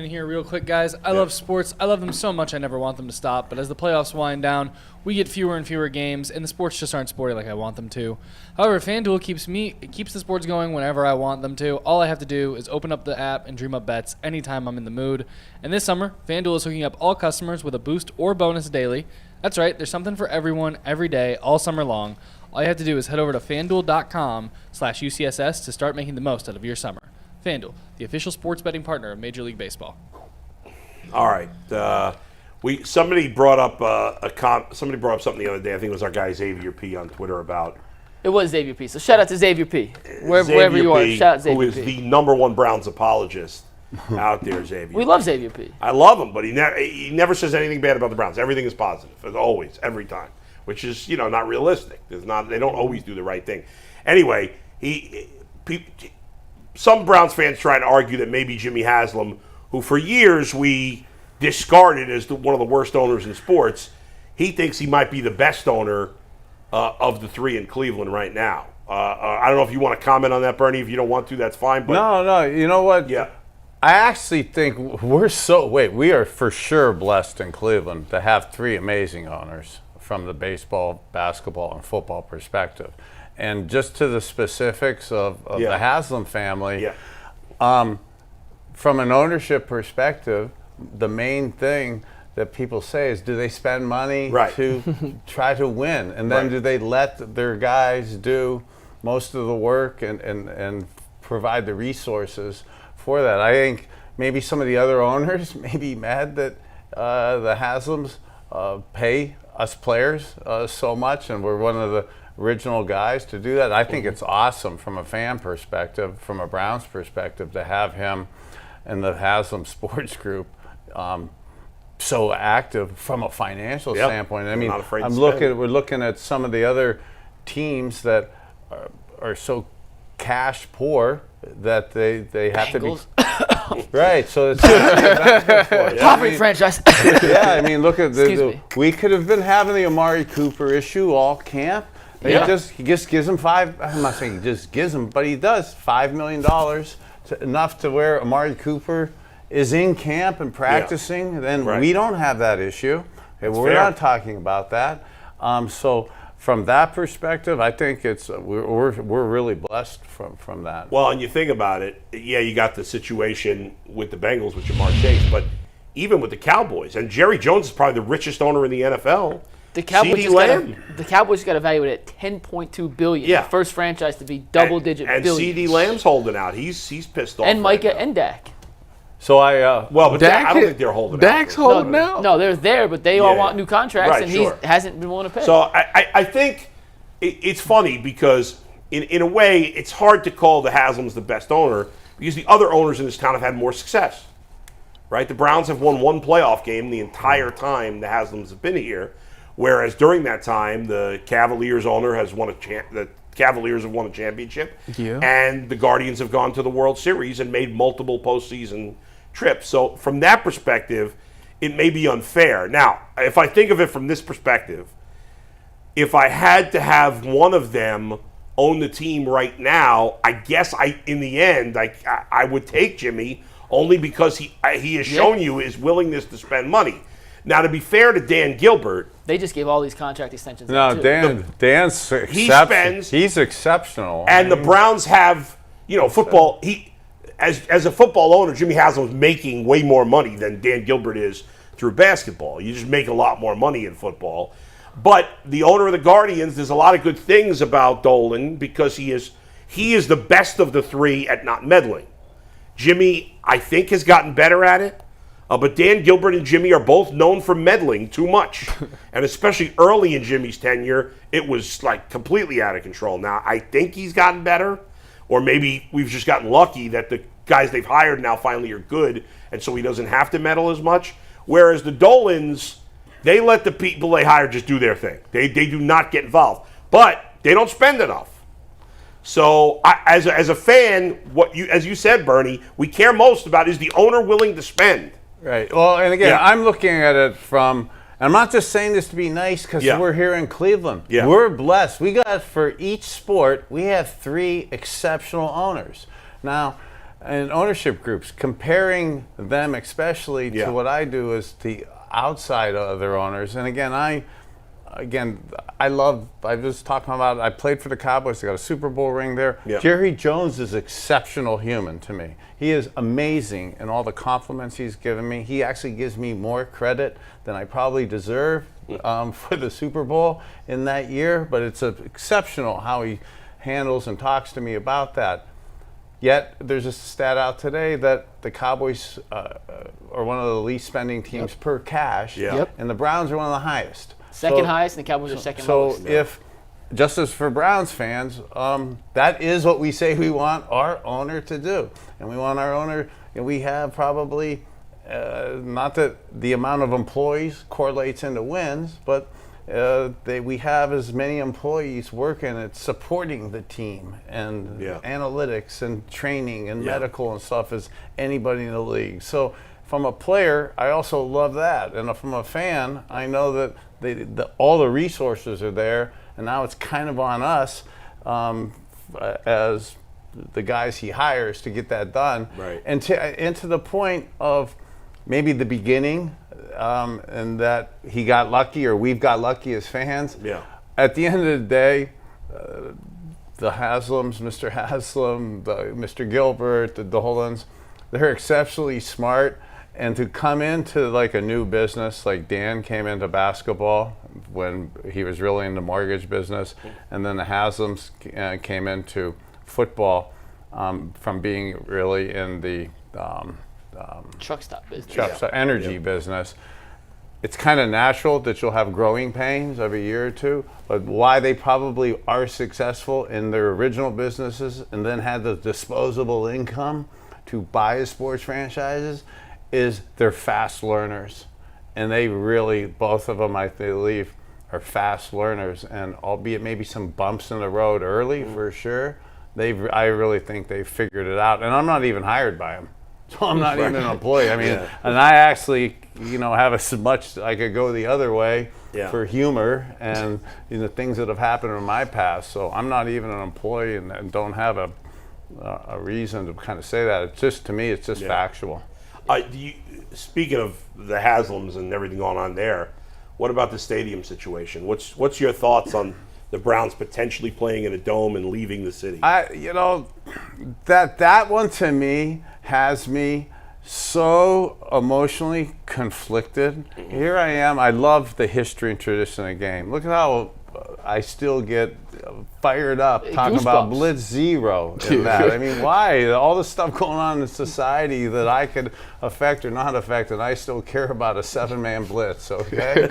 In here real quick, guys. I love sports. I love them so much I never want them to stop. But as the playoffs wind down, we get fewer and fewer games, and the sports just aren't sporty like I want them to. However, FanDuel keeps the sports going whenever I want them to. All I have to do is open up the app and dream up bets anytime I'm in the mood. And this summer, FanDuel is hooking up all customers with a boost or bonus daily. That's right. There's something for everyone every day, all summer long. All you have to do is head over to FanDuel.com/UCSS to start making the most out of your summer. FanDuel, the official sports betting partner of Major League Baseball. All right, somebody brought up something the other day. I think it was our guy Xavier P on Twitter about. It was Xavier P. So shout out to Xavier P. Wherever you are, shout out Xavier P. Who is the #1 Browns apologist out there, Xavier. We love Xavier P. I love him, but he never says anything bad about the Browns. Everything is positive, as always, every time, which is not realistic. They don't always do the right thing. Anyway, some Browns fans try to argue that maybe Jimmy Haslam, who for years we discarded as one of the worst owners in sports, he thinks he might be the best owner of the three in Cleveland right now. I don't know if you want to comment on that, Bernie. If you don't want to, that's fine. But no. You know what? Yeah. I actually think we are for sure blessed in Cleveland to have three amazing owners from the baseball, basketball, and football perspective. And just to the specifics of the Haslam family, from an ownership perspective, the main thing that people say is, do they spend money to try to win? And then do they let their guys do most of the work and provide the resources for that? I think maybe some of the other owners may be mad that the Haslams pay us players so much, and we're one of the original guys to do that. I think it's awesome from a fan perspective, from a Browns perspective, to have him and the Haslam Sports Group so active from a financial standpoint. I mean, we're looking at some of the other teams that are so cash poor that they have Bengals. to be right. So it's Poverty franchise. I mean, look at we could have been having the Amari Cooper issue all camp. He just gives him I'm not saying he just gives him, but he does $5 million, enough to where Amari Cooper is in camp and practicing. Then we don't have that issue. We're not talking about that. So from that perspective, I think we're really blessed from that. Well, and you think about it, you got the situation with the Bengals with Jamar Chase, but even with the Cowboys, and Jerry Jones is probably the richest owner in the NFL. The Cowboys got evaluated at $10.2 billion. Yeah. The first franchise to be double-digit billions. And CeeDee Lamb's holding out. He's pissed off. And Micah and Dak. So but I don't think they're holding out. Dak's holding out? No, they're there, but they all want new contracts, and he hasn't been willing to pay. So I think it's funny because in a way it's hard to call the Haslams the best owner because the other owners in this town have had more success. Right? The Browns have won one playoff game the entire time the Haslams have been here. Whereas during that time, the Cavaliers owner has the Cavaliers have won a championship, and the Guardians have gone to the World Series and made multiple postseason trips. So from that perspective, it may be unfair. Now, if I think of it from this perspective, if I had to have one of them own the team right now, I guess in the end I would take Jimmy only because he has shown you his willingness to spend money. Now, to be fair to Dan Gilbert, they just gave all these contract extensions. No, Dan's he's exceptional. And the Browns have, football. As a football owner, Jimmy Haslam is making way more money than Dan Gilbert is through basketball. You just make a lot more money in football. But the owner of the Guardians, there's a lot of good things about Dolan because he is the best of the three at not meddling. Jimmy, I think, has gotten better at it. But Dan Gilbert and Jimmy are both known for meddling too much. And especially early in Jimmy's tenure, it was completely out of control. Now, I think he's gotten better, or maybe we've just gotten lucky that the guys they've hired now finally are good, and so he doesn't have to meddle as much. Whereas the Dolans, they let the people they hire just do their thing. They do not get involved. But they don't spend enough. So, as a fan, as you said, Bernie, we care most about is the owner willing to spend. Right. Well, and again, I'm looking at it from, and I'm not just saying this to be nice because we're here in Cleveland. Yeah. We're blessed. We got, for each sport, we have three exceptional owners. Now, and ownership groups, comparing them especially Yeah. to what I do as the outside of their owners. And again, I was talking about, I played for the Cowboys. I got a Super Bowl ring there. Yeah. Jerry Jones is exceptional human to me. He is amazing in all the compliments he's given me. He actually gives me more credit than I probably deserve for the Super Bowl in that year. But it's exceptional how he handles and talks to me about that. Yet there's a stat out today that the Cowboys are one of the least spending teams per cash, Yeah. Yep. and the Browns are one of the highest. Second highest, and the Cowboys are second So lowest. if, just as for Browns fans, that is what we say we want our owner to do. And we want our owner, and we have probably, not that the amount of employees correlates into wins, but we have as many employees working at supporting the team and analytics and training and medical and stuff as anybody in the league. So from a player, I also love that. And from a fan, I know that all the resources are there, and now it's kind of on us as the guys he hires to get that done. Right. And to the point of maybe the beginning, and that he got lucky or we've got lucky as fans. Yeah. At the end of the day, the Haslams, Mr. Haslam, Mr. Gilbert, the Dolan's, they're exceptionally smart. And to come into like a new business, like Dan came into basketball when he was really in the mortgage business, and then the Haslams came into football from being really in the Truck stop business. energy business. It's kind of natural that you'll have growing pains every year or two, but why they probably are successful in their original businesses and then had the disposable income to buy sports franchises is they're fast learners. And they really, both of them, I believe, are fast learners. And albeit maybe some bumps in the road early for sure, I really think they've figured it out. And I'm not even hired by them. So I'm not even an employee. I mean, and I actually, have as much, I could go the other way for humor and things that have happened in my past. So I'm not even an employee and don't have a reason to kind of say that. It's just, to me, it's just factual. Speaking of the Haslams and everything going on there, what about the stadium situation? What's your thoughts on the Browns potentially playing in a dome and leaving the city? That one to me has me so emotionally conflicted. Here I am. I love the history and tradition of the game. Look at how I still get fired up talking about Blitz Zero and that. I mean, why? All the stuff going on in society that I could affect or not affect, and I still care about a 7-man blitz, okay?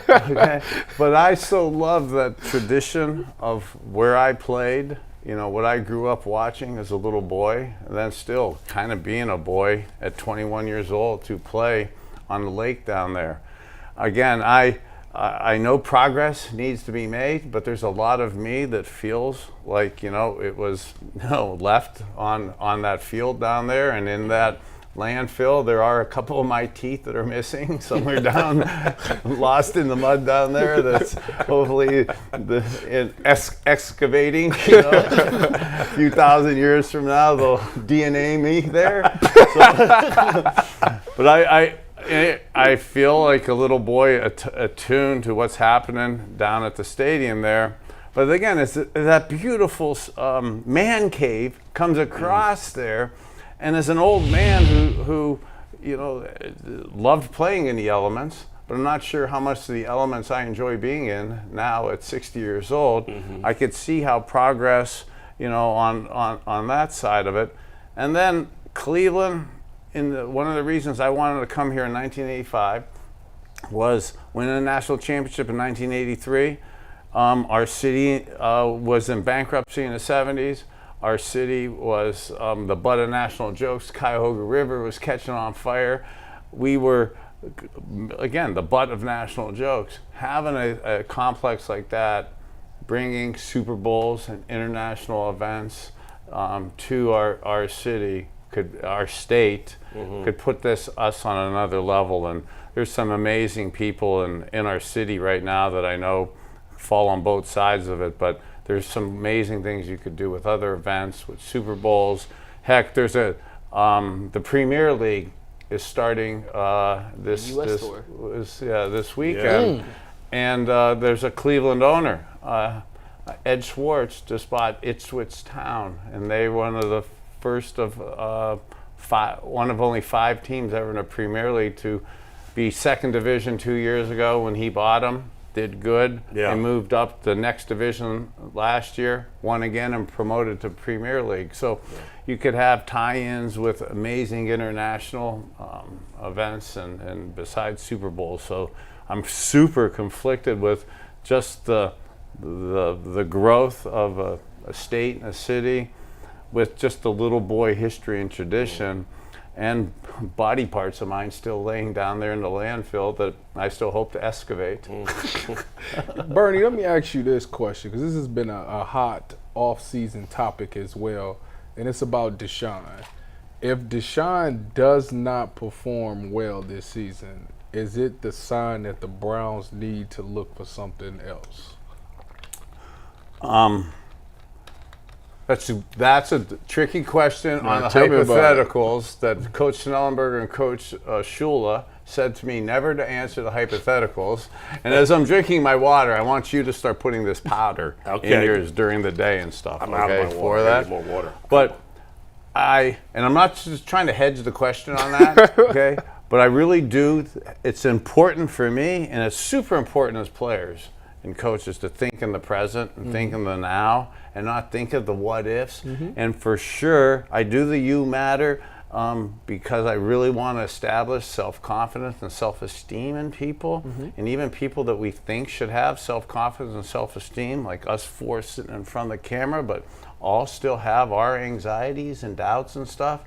Okay? But I so love that tradition of where I played, what I grew up watching as a little boy, and then still kind of being a boy at 21 years old to play on the lake down there. Again, I know progress needs to be made, but there's a lot of me that feels like, it was left on that field down there, and in that landfill, there are a couple of my teeth that are missing somewhere down, lost in the mud down there. That's hopefully excavating. A few thousand years from now, they'll DNA me there. But I feel like a little boy attuned to what's happening down at the stadium there. But again, it's that beautiful man cave comes across there. And as an old man who loved playing in the elements, but I'm not sure how much of the elements I enjoy being in now at 60 years old, I could see how progress, on that side of it. And then Cleveland, one of the reasons I wanted to come here in 1985 was winning a national championship in 1983. Our city was in bankruptcy in the 70s. Our city was the butt of national jokes. Cuyahoga River was catching on fire. We were, again, the butt of national jokes. Having a complex like that, bringing Super Bowls and international events to our city, our state, could put us on another level. And there's some amazing people in our city right now that I know fall on both sides of it, but there's some amazing things you could do with other events, with Super Bowls, Heck, there's the Premier League is starting this tour. This weekend, and there's a Cleveland owner, Ed Schwartz, just bought Ipswich Town, and they were one of the first of one of only 5 teams ever in a Premier League to be second division 2 years ago when he bought them. Did good. Yeah. And moved up the next division last year, won again, and promoted to Premier League. So you could have tie-ins with amazing international events and besides Super Bowl. So I'm super conflicted with just the growth of a state and a city with just a little boy history and tradition. And body parts of mine still laying down there in the landfill that I still hope to excavate. Bernie, let me ask you this question, because this has been a hot off-season topic as well, and it's about Deshaun. If Deshaun does not perform well this season, is it the sign that the Browns need to look for something else? That's a tricky question on the hypotheticals that Coach Schnellenberger and Coach Shula said to me never to answer the hypotheticals. And as I'm drinking my water, I want you to start putting this powder in yours during the day and stuff. I'm out of my water. I need more water. But and I'm not just trying to hedge the question on that, okay? But I really do. It's important for me, and it's super important as players and coaches to think in the present and think in the now and not think of the what ifs. And for sure, I do the you matter because I really want to establish self-confidence and self-esteem in people, and even people that we think should have self-confidence and self-esteem, like us 4 sitting in front of the camera, but all still have our anxieties and doubts and stuff.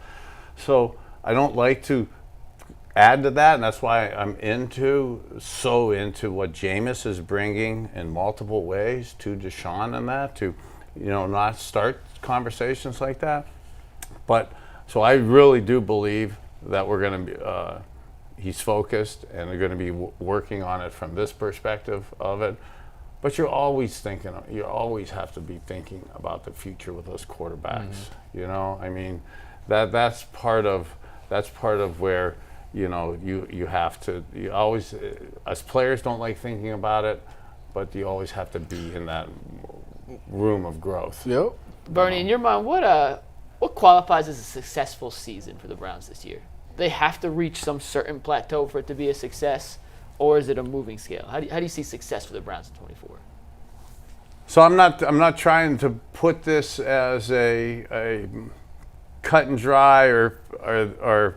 So I don't like to add to that, and that's why I'm so into what Jameis is bringing in multiple ways to Deshaun and that, to not start conversations like that. But so I really do believe that we're going to be he's focused and they're going to be working on it from this perspective of it. But you always have to be thinking about the future with those quarterbacks. I mean, that's part of where you have to, you always, as players don't like thinking about it, but you always have to be in that room of growth. Yep. Bernie, in your mind, what qualifies as a successful season for the Browns this year? They have to reach some certain plateau for it to be a success, or is it a moving scale? How do you see success for the Browns in 24? So I'm not trying to put this as a cut and dry or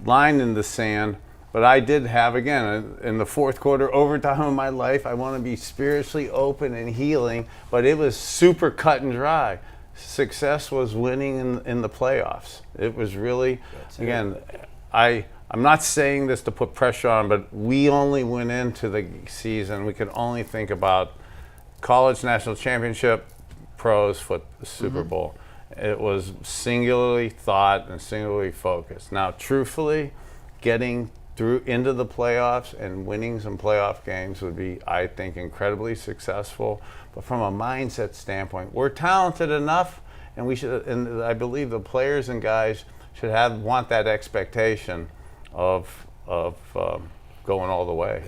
line in the sand, but I did have, again, in the fourth quarter overtime of my life, I want to be spiritually open and healing, but it was super cut and dry. Success was winning in the playoffs. It was really, again, I'm not saying this to put pressure on, but we only went into the season, we could only think about college national championship, pros, Super Bowl. It was singularly thought and singularly focused. Now, truthfully, getting through into the playoffs and winning some playoff games would be, I think, incredibly successful. But from a mindset standpoint, we're talented enough, and and I believe the players and guys should want that expectation of going all the way.